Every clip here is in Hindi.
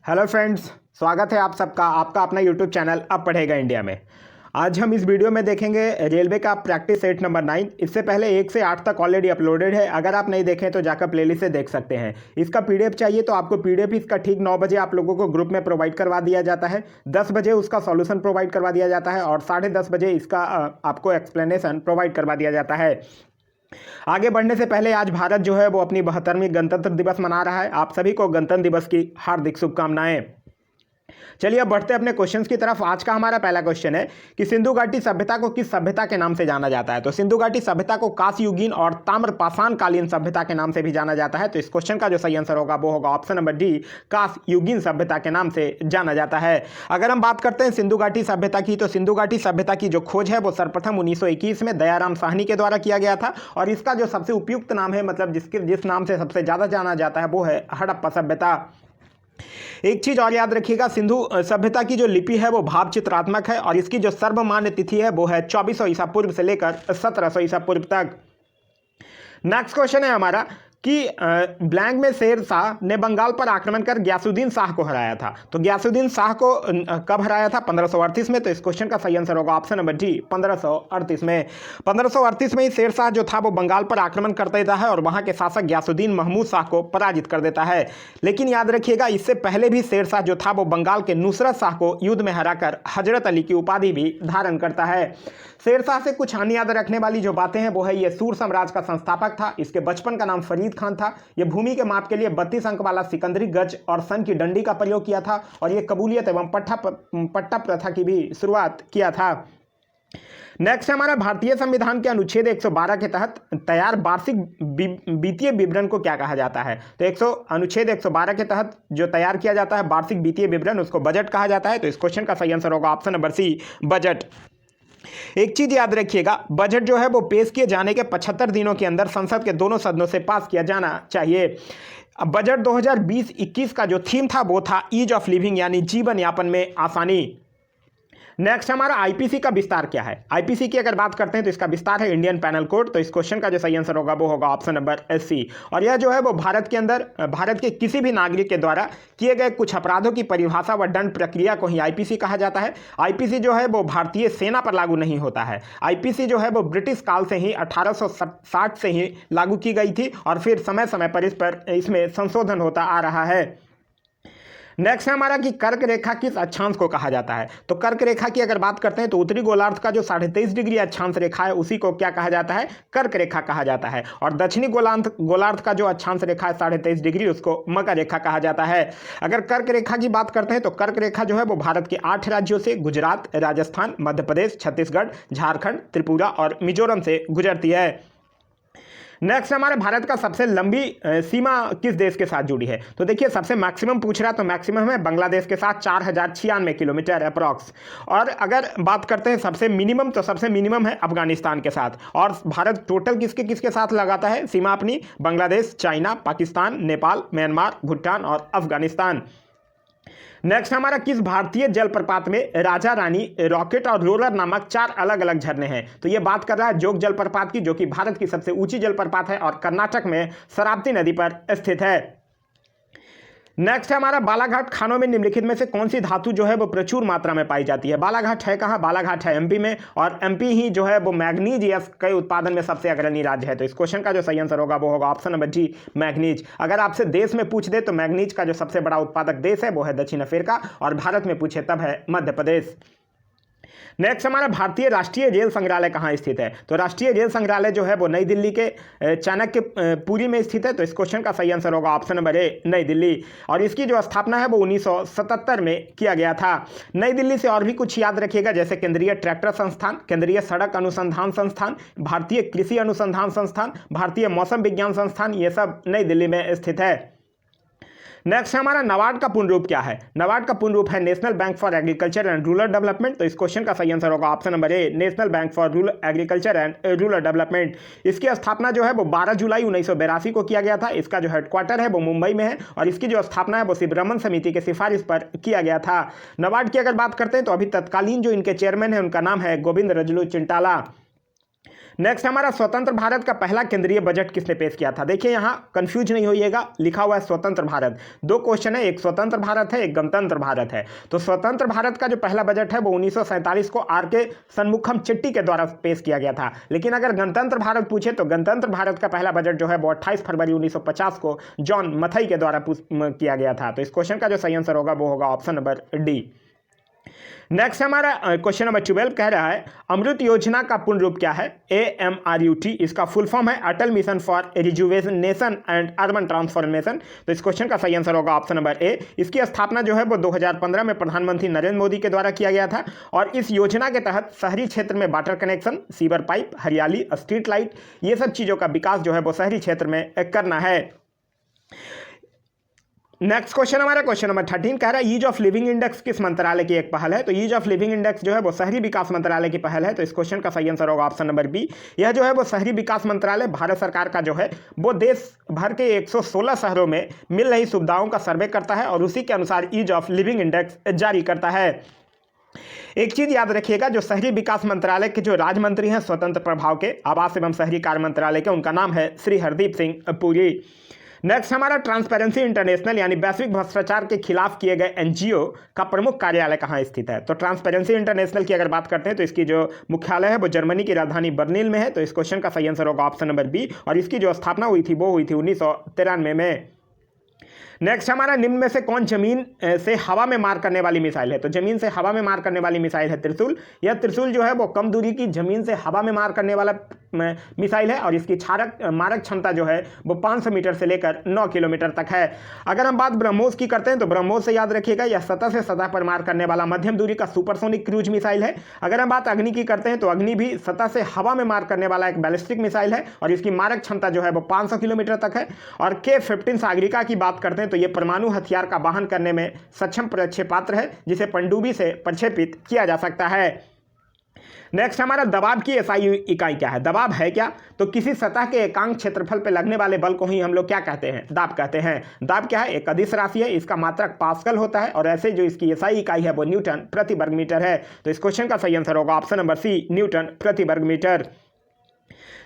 हेलो फ्रेंड्स, स्वागत है आप सबका आपका अपना यूट्यूब चैनल अब पढ़ेगा इंडिया में। आज हम इस वीडियो में देखेंगे रेलवे का प्रैक्टिस सेट नंबर 9। इससे पहले 1 से 8 तक ऑलरेडी अपलोडेड है। अगर आप नहीं देखें तो जाकर प्लेलिस्ट से देख सकते हैं। इसका पीडीएफ चाहिए तो आपको पीडीएफ इसका ठीक 9 बजे आप लोगों को ग्रुप में प्रोवाइड करवा दिया जाता है। 10 बजे उसका सॉल्यूशन प्रोवाइड करवा दिया जाता है और 10:30 बजे इसका आपको एक्सप्लेनेशन प्रोवाइड करवा दिया जाता है। आगे बढ़ने से पहले आज भारत जो है वो अपनी 72वीं गणतंत्र दिवस मना रहा है। आप सभी को गणतंत्र दिवस की हार्दिक शुभकामनाएं। चलिए अब बढ़ते हैं अपने क्वेश्चंस की तरफ। आज का हमारा पहला क्वेश्चन है कि सिंधु घाटी सभ्यता को किस सभ्यता के नाम से जाना जाता है। तो सिंधु घाटी सभ्यता को कांस्ययुगीन और ताम्रपाषाण कालीन सभ्यता के नाम से भी जाना जाता है। तो इस क्वेश्चन का जो सही आंसर होगा वो होगा ऑप्शन नंबर डी, कांस्ययुगीन सभ्यता के नाम से जाना जाता है। अगर हम बात करते हैं सिंधु घाटी सभ्यता की, तो सिंधु घाटी सभ्यता की जो खोज है वो सर्वप्रथम 1921 में दयाराम साहनी के द्वारा किया गया था और इसका जो सबसे उपयुक्त नाम है, मतलब जिस नाम से सबसे ज्यादा जाना जाता है वो है हड़प्पा सभ्यता। एक चीज और याद रखिएगा, सिंधु सभ्यता की जो लिपि है वो भाव चित्रात्मक है और इसकी जो सर्वमान्य तिथि है वो है 2400 ईसा पूर्व से लेकर 1700 ईसा पूर्व तक। नेक्स्ट क्वेश्चन है हमारा कि ब्लैंक में शेर शाह ने बंगाल पर आक्रमण कर गयासुद्दीन शाह को हराया था। तो गयासुद्दीन शाह को कब हराया था? 1538 में। तो इस क्वेश्चन का सही आंसर होगा ऑप्शन नंबर डी, 1538 में। 1538 में ही शेर शाह जो था वो बंगाल पर आक्रमण कर देता है और वहां के शासक गयासुद्दीन महमूद शाह को पराजित कर देता है। लेकिन याद रखिएगा, इससे पहले भी शेर शाह जो था वो बंगाल के नुसरत शाह को युद्ध में हराकर हजरत अली की उपाधि भी धारण करता है। शेर शाह से कुछ हानि याद रखने वाली जो बातें हैं वो है ये सूर साम्राज्य का संस्थापक था। इसके बचपन का नाम फरीद खान था। ये भूमि के माप के लिए 32 अंक वाला सिकंदरी गज और सन की डंडी का प्रयोग किया था और ये कबूलियत एवं पट्टा प्रथा की भी शुरुआत किया था। नेक्स्ट हमारा भारतीय संविधान के अनुच्छेद 112 के तहत तैयार वार्षिक वित्तीय विवरण को क्या कहा जाता है? तो अनुच्छेद 112 के तहत जो तैयार किया जाता है वार्षिक वित्तीय विवरण, उसको बजट कहा जाता है। तो इस क्वेश्चन का सही आंसर होगा ऑप्शन नंबर सी, बजट। एक चीज याद रखिएगा, बजट जो है वो पेश किए जाने के 75 दिनों के अंदर संसद के दोनों सदनों से पास किया जाना चाहिए। अब बजट 2020-21 का जो थीम था वो था ईज ऑफ लिविंग, यानी जीवन यापन में आसानी। नेक्स्ट हमारा आईपीसी का विस्तार क्या है? आईपीसी की अगर बात करते हैं तो इसका विस्तार है इंडियन पैनल कोड। तो इस क्वेश्चन का जो सही आंसर होगा वो होगा ऑप्शन नंबर सी। और यह जो है वो भारत के अंदर भारत के किसी भी नागरिक के द्वारा किए गए कुछ अपराधों की परिभाषा व दंड प्रक्रिया को ही आईपीसी कहा जाता है। आईपीसी जो है वो भारतीय सेना पर लागू नहीं होता है। आईपीसी जो है वो ब्रिटिश काल से ही 1860 से ही लागू की गई थी और फिर समय समय पर इसमें संशोधन होता आ रहा है। नेक्स्ट है हमारा कि कर्क रेखा किस अक्षांश को कहा जाता है? तो कर्क रेखा की अगर बात करते हैं तो उत्तरी गोलार्ध का जो 23.5 डिग्री अक्षांश रेखा है उसी को क्या कहा जाता है? कर्क रेखा कहा जाता है। और दक्षिणी गोलार्ध का जो अक्षांश रेखा है 23.5 डिग्री, उसको मकर रेखा कहा जाता है। अगर कर्क रेखा की बात करते हैं तो कर्क रेखा जो है वो भारत के 8 राज्यों से गुजरात, राजस्थान, मध्य प्रदेश, छत्तीसगढ़, झारखंड, त्रिपुरा और मिजोरम से गुजरती है। नेक्स्ट हमारे भारत का सबसे लंबी सीमा किस देश के साथ जुड़ी है? तो देखिए, सबसे मैक्सिमम पूछ रहा है तो मैक्सिमम है बांग्लादेश के साथ 4096 किलोमीटर अप्रॉक्स। और अगर बात करते हैं सबसे मिनिमम, तो सबसे मिनिमम है अफगानिस्तान के साथ। और भारत टोटल किसके साथ लगाता है सीमा अपनी? बांग्लादेश, चाइना, पाकिस्तान, नेपाल, म्यांमार, भूटान और अफगानिस्तान। नेक्स्ट हमारा किस भारतीय जलप्रपात में राजा रानी, रॉकेट और रोलर नामक 4 अलग अलग झरने हैं? तो ये बात कर रहा है जोग जलप्रपात की, जो कि भारत की सबसे ऊंची जलप्रपात है और कर्नाटक में शरावती नदी पर स्थित है। नेक्स्ट है हमारा बालाघाट खानों में निम्नलिखित में से कौन सी धातु जो है वो प्रचुर मात्रा में पाई जाती है? बालाघाट है कहाँ? बालाघाट है एमपी में और एमपी ही जो है वो मैग्नीज के उत्पादन में सबसे अग्रणी राज्य है। तो इस क्वेश्चन का जो सही आंसर होगा वो होगा ऑप्शन नंबर जी, मैग्नीज। अगर आपसे देश में पूछ दे तो मैग्नीज का जो सबसे बड़ा उत्पादक देश है वो है दक्षिण अफ्रीका और भारत में पूछे तब है मध्य प्रदेश। नेक्स्ट हमारा भारतीय राष्ट्रीय जेल संग्रहालय कहाँ स्थित है? तो राष्ट्रीय जेल संग्रहालय जो है वो नई दिल्ली के चाणक्यपुरी में स्थित है। तो इस क्वेश्चन का सही आंसर होगा ऑप्शन नंबर ए, नई दिल्ली। और इसकी जो स्थापना है वो 1977 में किया गया था। नई दिल्ली से और भी कुछ याद रखिएगा, जैसे केंद्रीय ट्रैक्टर संस्थान, केंद्रीय सड़क अनुसंधान संस्थान, भारतीय कृषि अनुसंधान संस्थान, भारतीय मौसम विज्ञान संस्थान, ये सब नई दिल्ली में स्थित है। नेक्स्ट हमारा नाबार्ड का पूर्ण रूप क्या है? नाबार्ड का पूर्ण रूप है national bank for agriculture and rural development. तो इस क्वेश्चन का सही आंसर होगा option number A, national bank for rural agriculture and rural development. इसकी स्थापना जो है वो 12 जुलाई 1982 को किया गया था। इसका जो हेडक्वार्टर है वो मुंबई में है और इसकी जो स्थापना है वो सिब्रमण समिति के सिफारिश पर किया गया था। नाबार्ड की अगर बात करते हैं तो अभी तत्कालीन जो इनके चेयरमैन है उनका नाम है गोविंद रजलू चिंटाला। नेक्स्ट हमारा स्वतंत्र भारत का पहला केंद्रीय बजट किसने पेश किया था। देखिए यहाँ कंफ्यूज नहीं होइएगा, लिखा हुआ है स्वतंत्र भारत। दो क्वेश्चन है, एक स्वतंत्र भारत है, एक गणतंत्र भारत है। तो स्वतंत्र भारत का जो पहला बजट है वो 1947 को आर.के. शनमुखम चेट्टी के द्वारा पेश किया गया था। लेकिन अगर गणतंत्र भारत पूछे तो गणतंत्र भारत का पहला बजट जो है वो 28 फरवरी 1950 को जॉन मथई के द्वारा किया गया था। तो इस क्वेश्चन का जो सही आंसर होगा वो होगा ऑप्शन नंबर डी। नेक्स्ट हमारा क्वेश्चन नंबर 12 कह रहा है अमृत योजना का पूर्ण रूप क्या है। AMRUT, इसका फुल फॉर्म है Atal mission for rejuvenation and urban transformation. तो इस क्वेश्चन का सही आंसर होगा ऑप्शन नंबर ए। इसकी स्थापना जो है वो 2015 में प्रधानमंत्री नरेंद्र मोदी के द्वारा किया गया था और इस योजना के तहत शहरी क्षेत्र में वाटर कनेक्शन, सीवर पाइप, हरियाली, स्ट्रीट लाइट, ये सब चीज़ों का विकास जो है वो शहरी क्षेत्र में करना है। नेक्स्ट क्वेश्चन हमारा क्वेश्चन नंबर 13 कह रहा है ईज ऑफ लिविंग इंडेक्स किस मंत्रालय की एक पहल है। तो ईज ऑफ लिविंग इंडेक्स जो है वो शहरी विकास मंत्रालय की पहल है। तो इस क्वेश्चन का सही आंसर होगा ऑप्शन नंबर बी। यह जो है वो शहरी विकास मंत्रालय भारत सरकार का जो है वो देश भर के 116 शहरों में मिल रही सुविधाओं का सर्वे करता है और उसी के अनुसार ईज ऑफ लिविंग इंडेक्स जारी करता है। एक चीज याद रखिएगा, जो शहरी विकास मंत्रालय के जो राज्य मंत्री हैं स्वतंत्र प्रभाव के, आवास एवं शहरी कार्य मंत्रालय के, उनका नाम है श्री हरदीप सिंह पुरी। नेक्स्ट हमारा ट्रांसपेरेंसी इंटरनेशनल यानी वैश्विक भ्रष्टाचार के खिलाफ किए गए एनजीओ का प्रमुख कार्यालय कहाँ स्थित है। तो ट्रांसपेरेंसी इंटरनेशनल की अगर बात करते हैं तो इसकी जो मुख्यालय है वो जर्मनी की राजधानी बर्लिन में है। तो इस क्वेश्चन का सही आंसर होगा ऑप्शन नंबर बी और इसकी जो स्थापना हुई थी वो हुई थी 1993 में। नेक्स्ट हमारा निम्न में से कौन जमीन से हवा में मार करने वाली मिसाइल है। तो जमीन से हवा में मार करने वाली मिसाइल है त्रिशूल। यह त्रिशूल जो है वो कम दूरी की जमीन से हवा में मार करने वाला मिसाइल है और इसकी मारक क्षमता जो है वो 500 मीटर से लेकर 9 किलोमीटर तक है। अगर हम बात ब्रह्मोस की करते हैं तो ब्रह्मोस से याद रखिएगा यह सतह से सतह पर मार करने वाला मध्यम दूरी का सुपरसोनिक क्रूज मिसाइल है। अगर हम बात अग्नि की करते हैं तो अग्नि भी सतह से हवा में मार करने वाला एक बैलिस्टिक मिसाइल है और इसकी मारक क्षमता जो है वो 500 किलोमीटर तक है। और K-15 सागरिका की बात करते हैं तो ये परमाणु हथियार का वहन करने में सक्षम प्रक्षेपास्त्र है जिसे पनडुब्बी से प्रक्षेपित किया जा सकता है। नेक्स्ट हमारा दबाव की एसआई इकाई क्या है। दबाव है क्या, तो किसी सतह के एकांक क्षेत्रफल पर लगने वाले बल को ही हम लोग क्या कहते हैं, दाब कहते हैं। दाब क्या है, एक अदिश राशि है, इसका मात्रक पास्कल होता है और ऐसे जो इसकी एसआई इकाई है वो न्यूटन प्रति वर्ग मीटर है। तो इस क्वेश्चन का सही आंसर होगा ऑप्शन नंबर सी, न्यूटन प्रति वर्ग मीटर।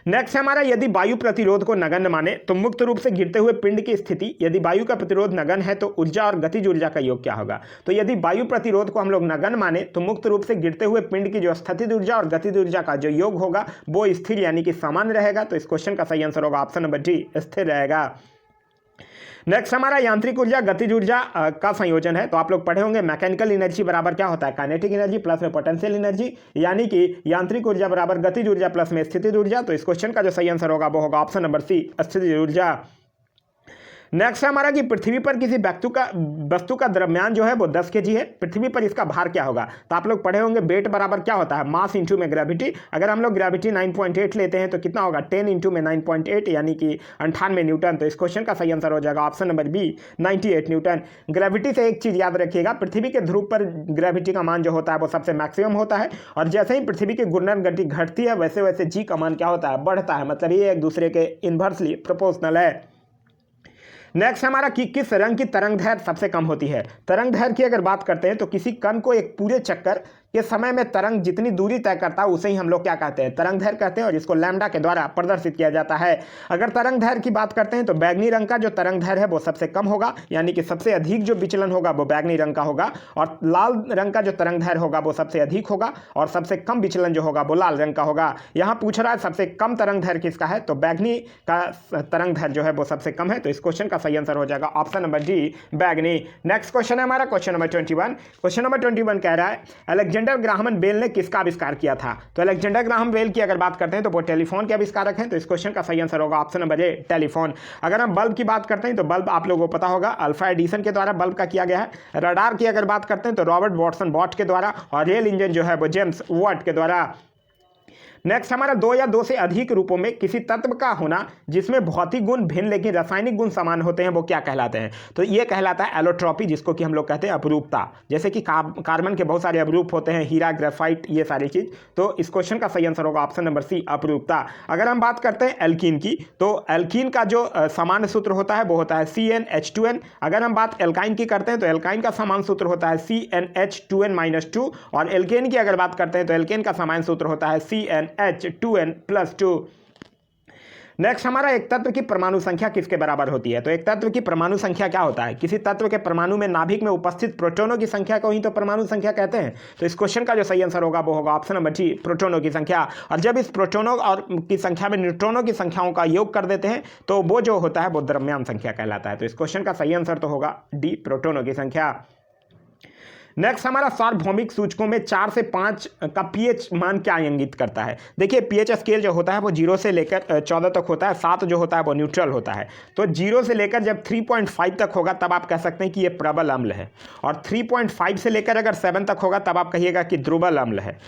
नेक्स्ट हमारा यदि वायु प्रतिरोध को नगण्य माने तो मुक्त रूप से गिरते हुए पिंड की स्थिति, यदि वायु का प्रतिरोध नगण्य है तो ऊर्जा और गतिज ऊर्जा का योग क्या होगा। तो यदि वायु प्रतिरोध को हम लोग नगण्य माने तो मुक्त रूप से गिरते हुए पिंड की जो स्थितिज ऊर्जा और गतिज ऊर्जा का जो योग होगा वो स्थिर यानी कि समान रहेगा। तो इस क्वेश्चन का सही आंसर होगा ऑप्शन नंबर डी, स्थिर रहेगा। नेक्स्ट हमारा यांत्रिक ऊर्जा गतिज ऊर्जा का संयोजन है। तो आप लोग पढ़े होंगे मैकेनिकल एनर्जी बराबर क्या होता है, काइनेटिक एनर्जी प्लस में पोटेंशियल एनर्जी, यानी कि यांत्रिक ऊर्जा बराबर गतिज ऊर्जा प्लस में स्थितिज ऊर्जा। तो इस क्वेश्चन का जो सही आंसर होगा वो होगा ऑप्शन नंबर सी, स्थितिज ऊर्जा। नेक्स्ट हमारा कि पृथ्वी पर किसी वस्तु का द्रव्यमान जो है वो 10 kg है, पृथ्वी पर इसका भार क्या होगा। तो आप लोग पढ़े होंगे वेट बराबर क्या होता है, मास इंटू में ग्रेविटी। अगर हम लोग ग्रेविटी 9.8 लेते हैं तो कितना होगा, 10 इंटू में 9.8 यानी कि 98 न्यूटन। तो इस क्वेश्चन का सही आंसर हो जाएगा option number B, 98 newton. Gravity से एक चीज़ याद रखिएगा, पृथ्वी के ध्रुव पर ग्रेविटी का मान जो होता है वो सबसे मैक्सिमम होता है और जैसे ही पृथ्वी की घूर्णन गति घटती है वैसे वैसे जी का मान क्या होता है, बढ़ता है। मतलब ये एक दूसरे के इन्वर्सली प्रोपोर्शनल है। नेक्स्ट हमारा कि किस रंग की तरंग दैर्घ्य सबसे कम होती है। तरंग दैर्घ्य की अगर बात करते हैं तो किसी कण को एक पूरे चक्कर के समय में तरंग जितनी दूरी तय करता है उसे ही हम लोग क्या कहते हैं, तरंग दैर्घ्य कहते हैं और इसको लैम्डा के द्वारा प्रदर्शित किया जाता है। अगर तरंग दैर्घ्य की बात करते हैं तो बैगनी रंग का जो तरंग दैर्घ्य है वो सबसे कम होगा, यानी कि सबसे अधिक जो विचलन होगा वो बैगनी रंग का होगा और लाल रंग का जो तरंग दैर्घ्य होगा वो सबसे अधिक होगा और सबसे कम विचलन जो होगा वो लाल रंग का होगा। यहाँ पूछ रहा है सबसे कम तरंग दैर्घ्य किसका है, तो बैगनी का तरंग दैर्घ्य जो है वो सबसे कम है। तो इस क्वेश्चन का सही आंसर हो जाएगा ऑप्शन नंबर डी, बैगनी। नेक्स्ट क्वेश्चन है हमारा क्वेश्चन नंबर 21। क्वेश्चन नंबर 21 कह रहा है अलेक्जेंडर ग्राहम बेल ने किसका आविष्कार किया था। तो अलेक्जेंडर ग्राहम बेल की अगर बात करते हैं तो वो टेलीफोन के आविष्कारक हैं। तो इस क्वेश्चन का सही आंसर होगा ऑप्शन नंबर ए, टेलीफोन। अगर हम बल्ब की बात करते हैं तो बल्ब आप लोगों को पता होगा अल्फा एडिसन के द्वारा बल्ब का किया गया है। रडार की अगर बात करते हैं तो रॉबर्ट वॉटसन बॉट के द्वारा और रेल इंजन जो है वो जेम्स वाट के द्वारा। नेक्स्ट हमारा दो या दो से अधिक रूपों में किसी तत्व का होना जिसमें भौतिक गुण भिन्न लेकिन रासायनिक गुण समान होते हैं वो क्या कहलाते हैं। तो ये कहलाता है एलोट्रॉपी, जिसको कि हम लोग कहते हैं अपरूपता। जैसे कि कार्बन के बहुत सारे अपरूप होते हैं, हीरा, ग्रेफाइट, ये सारी चीज़। तो इस क्वेश्चन का सही आंसर होगा ऑप्शन नंबर सी, अपरूपता। अगर हम बात करते हैं एल्कीन की तो एल्कीन का जो सामान्य सूत्र होता है वो होता है CnH2n। अगर हम बात एल्काइन की करते हैं तो एल्काइन का सामान्य सूत्र होता है CnH2n-2 और एल्केन की अगर बात करते हैं तो एल्केन का सामान्य सूत्र होता है CnH CnH2n+2। नेक्स्ट हमारा एक तत्व की परमाणु संख्या किसके बराबर होती है? तो एक तत्व की परमाणु संख्या क्या होता है? किसी तत्व के परमाणु में नाभिक में उपस्थित प्रोटॉनों की संख्या को ही तो परमाणु संख्या कहते हैं। तो इस क्वेश्चन का जो सही आंसर होगा वो होगा ऑप्शन नंबर डी, प्रोटॉनों की संख्या। और जब इस प्रोटॉनों और की संख्या में न्यूट्रॉनों की संख्याओं का योग कर देते हैं तो वो जो होता है वो द्रव्यमान संख्या कहलाता है। तो इस क्वेश्चन का सही आंसर तो होगा डी, प्रोटॉनों की संख्या। नेक्स्ट हमारा सार्वभौमिक सूचकों में 4 से 5 का पीएच मान क्या इंगित करता है? देखिए पीएच स्केल जो होता है वो 0 से लेकर 14 तक होता है। 7 जो होता है वो न्यूट्रल होता है। तो 0 से लेकर जब 3.5 तक होगा तब आप कह सकते हैं कि ये प्रबल अम्ल है, और 3.5 से लेकर अगर 7 तक होगा तब आप कहिएगा कि दुर्बल अम्ल है।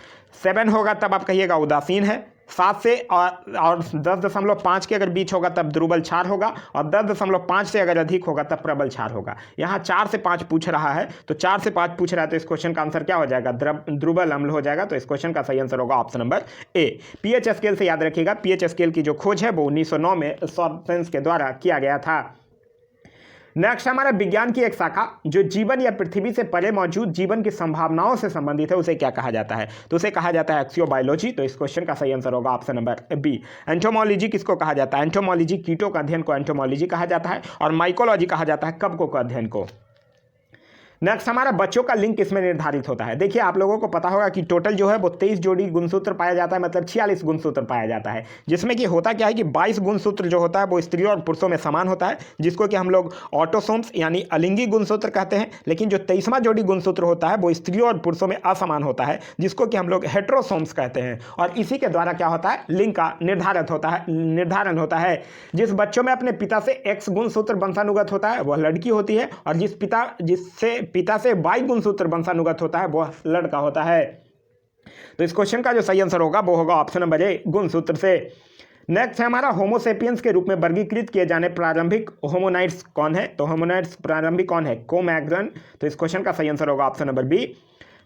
7 होगा तब आप कहिएगा उदासीन है। 7 से और 10.5 के अगर बीच होगा तब दुर्बल क्षार होगा, और 10.5 से अगर अधिक होगा तब प्रबल क्षार होगा। यहाँ 4 से 5 पूछ रहा है, तो 4 से 5 पूछ रहा है तो इस क्वेश्चन का आंसर क्या हो जाएगा? दुर्बल अम्ल हो जाएगा। तो इस क्वेश्चन का सही आंसर होगा option number A. PH scale से याद रखिएगा, पीएच स्केल की जो खोज है वो 1909 में सॉर्बसेंस के द्वारा किया गया था। नेक्स्ट हमारा विज्ञान की एक शाखा जो जीवन या पृथ्वी से परे मौजूद जीवन की संभावनाओं से संबंधित है, उसे क्या कहा जाता है? तो उसे कहा जाता है एक्सियोबायोलॉजी। तो इस क्वेश्चन का सही आंसर होगा ऑप्शन नंबर बी। एंटोमोलॉजी किसको कहा जाता है? एंटोमोलॉजी कीटों का अध्ययन को एंटोमोलॉजी कहा जाता है, और माइकोलॉजी कहा जाता है कवकों का अध्ययन को। नेक्स्ट हमारा बच्चों का लिंग किसमें निर्धारित होता है? देखिए आप लोगों को पता होगा कि टोटल जो है वो 23 जोड़ी गुणसूत्र पाया जाता है, मतलब 46 गुणसूत्र पाया जाता है, जिसमें कि होता क्या है कि 22 गुणसूत्र जो होता है वो स्त्रियों और पुरुषों में समान होता है, जिसको कि हम लोग ऑटोसोम्स यानी अलिंगी गुणसूत्र कहते हैं। लेकिन जो 23वां जोड़ी गुणसूत्र होता है वो स्त्रियों और पुरुषों में असमान होता है, जिसको कि हम लोग हेट्रोसोम्स कहते हैं। और इसी के द्वारा क्या होता है? लिंग का निर्धारण होता है। जिस बच्चों में अपने पिता से X गुणसूत्र वंशानुगत होता है वह लड़की होती है, और जिससे पिता से Y गुणसूत्र वंशानुगत होता है वह लड़का होता है। तो इस क्वेश्चन का जो सही आंसर होगा वो होगा ऑप्शन नंबर ए, गुणसूत्र से। नेक्स्ट है हमारा होमोसेपियंस के रूप में वर्गीकृत किए जाने प्रारंभिक होमोनाइड्स कौन है? तो होमोनाइड्स प्रारंभिक कौन है? कोमैग्रन। तो इस क्वेश्चन का सही आंसर होगा ऑप्शन नंबर बी।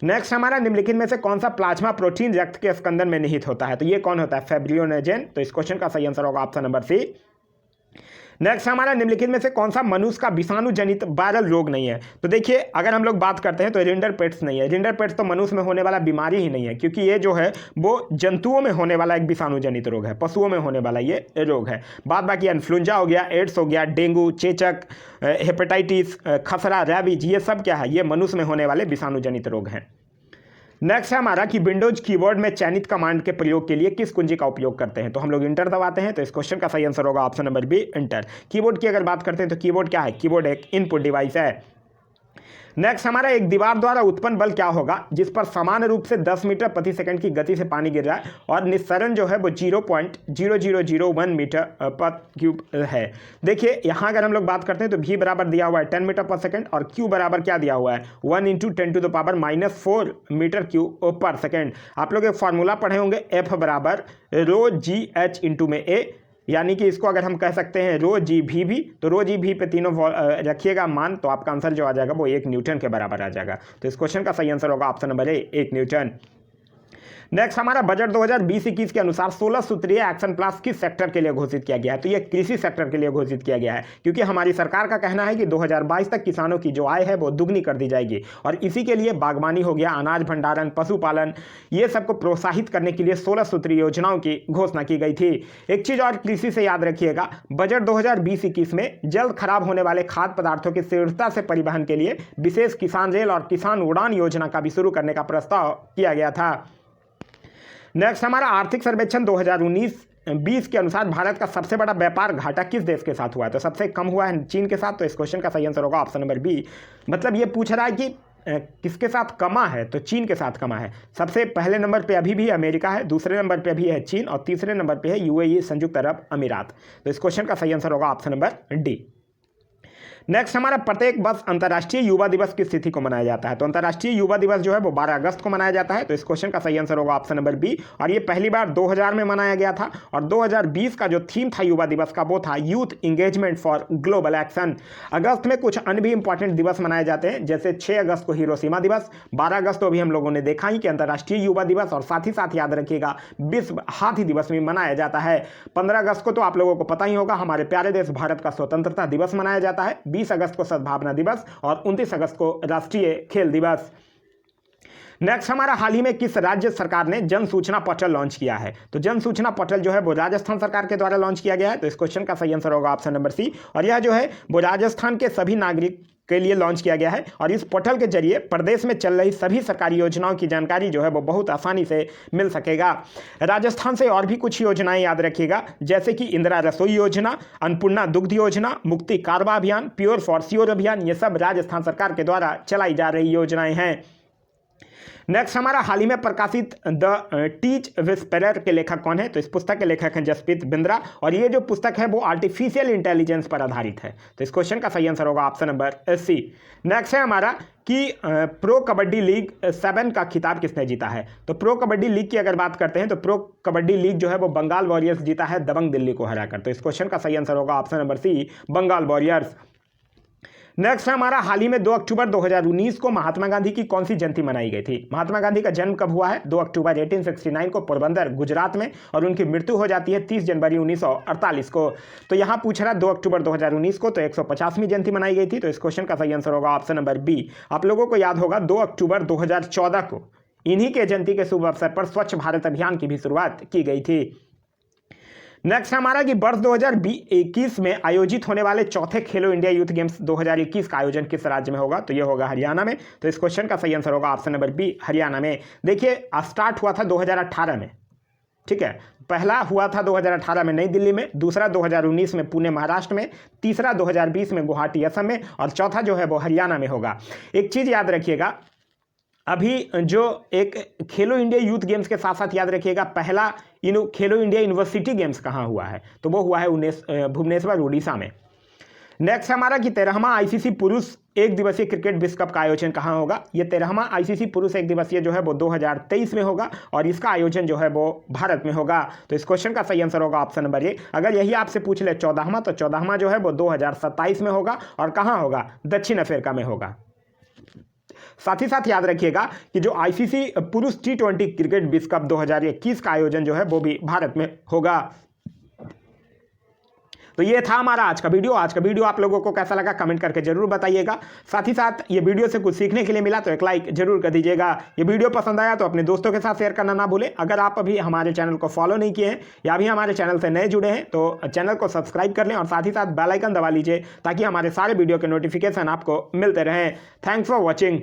नेक्स्ट हमारा निम्नलिखित में से कौन सा प्लाज्मा प्रोटीन रक्त के स्कंदन में निहित होता है? तो ये कौन होता है? फाइब्रिनोजेन। तो इस क्वेश्चन का सही आंसर होगा ऑप्शन नंबर सी। नेक्स्ट हमारा निम्नलिखित में से कौन सा मनुष्य का विषाणु जनित वायरल रोग नहीं है? तो देखिए अगर हम लोग बात करते हैं तो रिंडरपेट्स नहीं है। रिंडरपेट्स तो मनुष्य में होने वाला बीमारी ही नहीं है, क्योंकि ये जो है वो जंतुओं में होने वाला एक विषाणु जनित रोग है, पशुओं में होने वाला ये रोग है। बाद बाकी इन्फ्लुएंजा हो गया, एड्स हो गया, डेंगू, चेचक, हेपेटाइटिस, खसरा, रैबीज, ये सब क्या है? ये मनुष्य में होने वाले विषाणु जनित रोग हैं। नेक्स्ट है हमारा कि विंडोज कीबोर्ड में चयनित कमांड के प्रयोग के लिए किस कुंजी का उपयोग करते हैं? तो हम लोग इंटर दबाते हैं। तो इस क्वेश्चन का सही आंसर होगा option number B, enter. Keyboard की अगर बात करते हैं तो कीबोर्ड क्या है? कीबोर्ड एक इनपुट डिवाइस है। नेक्स्ट हमारा एक दीवार द्वारा उत्पन्न बल क्या होगा जिस पर समान रूप से 10 मीटर प्रति सेकंड की गति से पानी गिर रहा है, और निस्सरण जो है वो 0.0001 मीटर पर क्यूब है। देखिए यहाँ अगर हम लोग बात करते हैं तो v बराबर दिया हुआ है 10 मीटर पर सेकंड, और q बराबर क्या दिया हुआ है? 1 × 10⁻⁴ मीटर क्यूब पर सेकंड। आप लोग एक फॉर्मूला पढ़े होंगे, F बराबर ρgh × में a, यानी कि इसको अगर हम कह सकते हैं रो जी भी भी, तो रो जी भी पे तीनों रखिएगा मान, तो आपका आंसर जो आ जाएगा वो 1 न्यूटन के बराबर आ जाएगा। तो इस क्वेश्चन का सही आंसर होगा option number A, 1 Newton. Next हमारा बजट 2020-21 के अनुसार 16 सूत्रीय एक्शन प्लान किस सेक्टर के लिए घोषित किया गया है? तो ये कृषि सेक्टर के लिए घोषित किया गया है, क्योंकि हमारी सरकार का कहना है कि 2022 तक किसानों की जो आय है वो दुगनी कर दी जाएगी, और इसी के लिए बागवानी हो गया, अनाज भंडारण, पशुपालन, ये सबको प्रोत्साहित करने के लिए 16 सूत्रीय योजनाओं की घोषणा की गई थी। एक चीज़ और कृषि से याद रखिएगा, बजट 2020-21 में जल्द खराब होने वाले खाद्य पदार्थों की शीघ्रता से परिवहन के लिए विशेष किसान रेल और किसान उड़ान योजना का भी शुरू करने का प्रस्ताव किया गया था। नेक्स्ट हमारा आर्थिक सर्वेक्षण 2019-20 के अनुसार भारत का सबसे बड़ा व्यापार घाटा किस देश के साथ हुआ है? तो सबसे कम हुआ है चीन के साथ। तो इस क्वेश्चन का सही आंसर होगा ऑप्शन नंबर बी। मतलब ये पूछ रहा है कि किसके साथ कमा है? तो चीन के साथ कमा है। सबसे पहले नंबर पे अभी भी अमेरिका है, दूसरे नंबर पे अभी है चीन, और तीसरे नंबर पे है यूएई, संयुक्त अरब अमीरात। तो इस क्वेश्चन का सही आंसर होगा ऑप्शन नंबर डी। नेक्स्ट हमारा प्रत्येक वर्ष अंतर्राष्ट्रीय युवा दिवस की तिथि को मनाया जाता है। तो अंतर्राष्ट्रीय युवा दिवस जो है वो 12 अगस्त को मनाया जाता है। तो इस क्वेश्चन का सही आंसर होगा ऑप्शन नंबर बी, और ये पहली बार 2000 में मनाया गया था, और 2020 का जो थीम था युवा दिवस का वो था youth engagement for global action. अगस्त में कुछ अन्य भी इंपॉर्टेंट दिवस मनाए जाते हैं, जैसे 6 अगस्त को हिरोशिमा दिवस, 12 अगस्त को अभी हम लोगों ने देखा ही कि अंतर्राष्ट्रीय युवा दिवस, और साथ ही साथ याद रखिएगा विश्व हाथी दिवस भी मनाया जाता है। 15 अगस्त को तो आप लोगों को पता ही होगा हमारे प्यारे देश भारत का स्वतंत्रता दिवस मनाया जाता है। 20 अगस्त को सद्भावना दिवस, और 29 अगस्त को राष्ट्रीय खेल दिवस। नेक्स्ट हमारा हाल ही में किस राज्य सरकार ने जन सूचना पोर्टल लॉन्च किया है? तो जन सूचना पोर्टल जो है वो राजस्थान सरकार के द्वारा लॉन्च किया गया है। तो इस क्वेश्चन का सही आंसर होगा ऑप्शन नंबर सी। और यह जो है वो राजस्थान के सभी नागरिक के लिए लॉन्च किया गया है और इस पोर्टल के जरिए प्रदेश में चल रही सभी सरकारी योजनाओं की जानकारी जो है वो बहुत आसानी से मिल सकेगा। राजस्थान से और भी कुछ योजनाएं याद रखिएगा, जैसे कि इंदिरा रसोई योजना, अन्नपूर्णा दुग्ध योजना, मुक्ति कारवा अभियान, प्योर फॉर श्योर अभियान, ये सब राजस्थान सरकार के द्वारा चलाई जा रही योजनाएं हैं। नेक्स्ट हमारा हाल ही में प्रकाशित द टीच विस्पेरर के लेखक कौन है? तो इस पुस्तक के लेखक हैं जसप्रीत बिंद्रा और ये जो पुस्तक है वो आर्टिफिशियल इंटेलिजेंस पर आधारित है। तो इस क्वेश्चन का सही आंसर होगा ऑप्शन नंबर सी। नेक्स्ट है हमारा कि प्रो कबड्डी लीग 7 का खिताब किसने जीता है? तो प्रो कबड्डी लीग की अगर बात करते हैं तो प्रो कबड्डी लीग जो है वो बंगाल वॉरियर्स जीता है दबंग दिल्ली को हराकर। तो इस क्वेश्चन का सही आंसर होगा option number C, Bengal Warriors. Next है हमारा हाल ही में 2 अक्टूबर 2019 को महात्मा गांधी की कौन सी जयंती मनाई गई थी? महात्मा गांधी का जन्म कब हुआ है? 2 अक्टूबर 1869 को पोरबंदर गुजरात में और उनकी मृत्यु हो जाती है 30 जनवरी 1948 को। तो यहाँ पूछ रहा 2 अक्टूबर 2019 को तो 150वीं जयंती मनाई गई थी। तो इस क्वेश्चन का सही आंसर होगा ऑप्शन नंबर बी। आप लोगों को याद होगा 2 अक्टूबर 2014 को इन्हीं के जयंती के शुभ अवसर पर स्वच्छ भारत अभियान की भी शुरुआत की गई थी। नेक्स्ट हमारा कि वर्ष 2021 में आयोजित होने वाले चौथे खेलो इंडिया यूथ गेम्स 2021 का आयोजन किस राज्य में होगा? तो ये होगा हरियाणा में। तो इस क्वेश्चन का सही आंसर होगा ऑप्शन नंबर बी, हरियाणा में। देखिए स्टार्ट हुआ था 2018 में, ठीक है। पहला हुआ था 2018 में नई दिल्ली में, दूसरा 2019 में पुणे महाराष्ट्र में, तीसरा 2020 में गुवाहाटी असम में और चौथा जो है वो हरियाणा में होगा। एक चीज़ याद रखिएगा, अभी जो एक खेलो इंडिया यूथ गेम्स के साथ साथ याद रखिएगा पहला खेलो इंडिया यूनिवर्सिटी गेम्स कहाँ हुआ है? तो वो हुआ है भुवनेश्वर उड़ीसा में। नेक्स्ट हमारा कि 13वां आईसीसी पुरुष एक दिवसीय क्रिकेट विश्व कप का आयोजन कहाँ होगा? ये 13वां आईसीसी पुरुष एक दिवसीय जो है वो 2023 में होगा और इसका आयोजन जो है वो भारत में होगा। तो इस क्वेश्चन का सही आंसर होगा ऑप्शन नंबर ए। अगर यही आपसे पूछ ले 14वां तो 14वां जो है वो 2027 में होगा और कहाँ होगा? दक्षिण अफ्रीका में होगा। साथ ही साथ याद रखिएगा कि जो आईसीसी पुरुष T20 क्रिकेट विश्व कप 2021 का आयोजन जो है वो भी भारत में होगा। तो ये था हमारा आज का वीडियो। आज का वीडियो आप लोगों को कैसा लगा कमेंट करके जरूर बताइएगा। साथ ही साथ ये वीडियो से कुछ सीखने के लिए मिला तो एक लाइक जरूर कर दीजिएगा। ये वीडियो पसंद आया तो अपने दोस्तों के साथ शेयर करना ना भूलें। अगर आप अभी हमारे चैनल को फॉलो नहीं किए हैं या अभी हमारे चैनल से नए जुड़े हैं तो चैनल को सब्सक्राइब कर लें और साथ ही साथ बेल आइकन दबा लीजिए ताकि हमारे सारे वीडियो के नोटिफिकेशन आपको मिलते रहें। Thanks for watching.